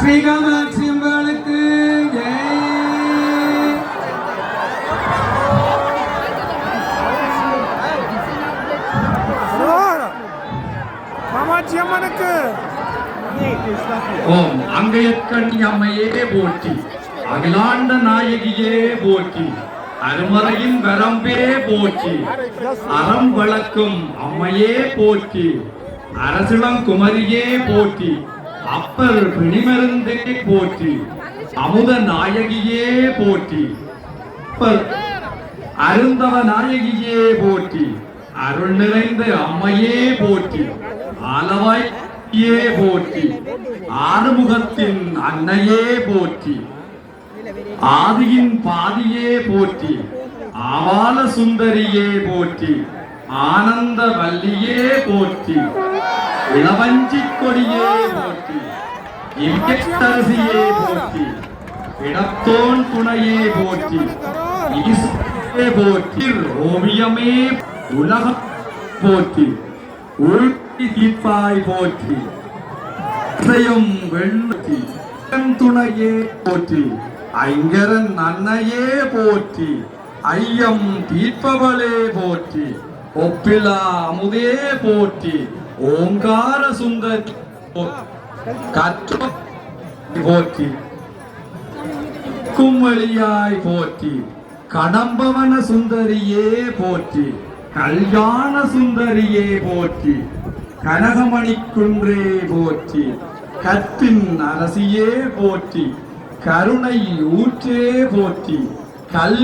ஸ்ரீகாமாட்சி அம்பாளுக்கு காமாட்சி அம்மனுக்கு ஓம் அங்கையக்கண்ணி அம்மையே போற்றி, அகிலாண்ட நாயகியே போற்றி, அருமறையின் வரம்பே போற்றி, அறம் வளர்க்கும் அம்மையே போற்றி, அரசிளங்குமரியே போற்றி, அப்பர் பிணிமருந்தே போற்றி, அமுத நாயகியே போற்றி, அருந்தவ நாயகியே போற்றி, அருள் நிறைந்த அம்மையே போற்றி, ஆலவாயே போற்றி, ஆறுமுகத்தின் அன்னையே போற்றி, ஆதியின் பாதியே போற்றி, ஆவால சுந்தரியே போற்றி, ஆனந்த வல்லியே போற்றி, இளவஞ்சி கொடியே போற்றி, இயக்கரசியே போற்றி, இடத்தோன் துணையே போற்றி, ஈஸ்வரே போற்றி, ஓவியமே உலக போற்றி, உள்கி தீர்ப்பாய் போற்றி, வெள்ளி துணையே போற்றி, ஐங்கரன் அன்னையே போற்றி, ஐயம் தீர்ப்பவளே போற்றி, ஒப்பிலா அமுதே போற்றி, ஓங்கார சுந்தரி கற்று போற்றி, கும்வழியாய் போற்றி, கடம்பவன சுந்தரியே போற்றி, கல்யாண சுந்தரியே போற்றி, கனகமணி குன்றே போற்றி, கத்தின் அரசியே போற்றி, கருணை ஊற்றே போற்றி, கல்வி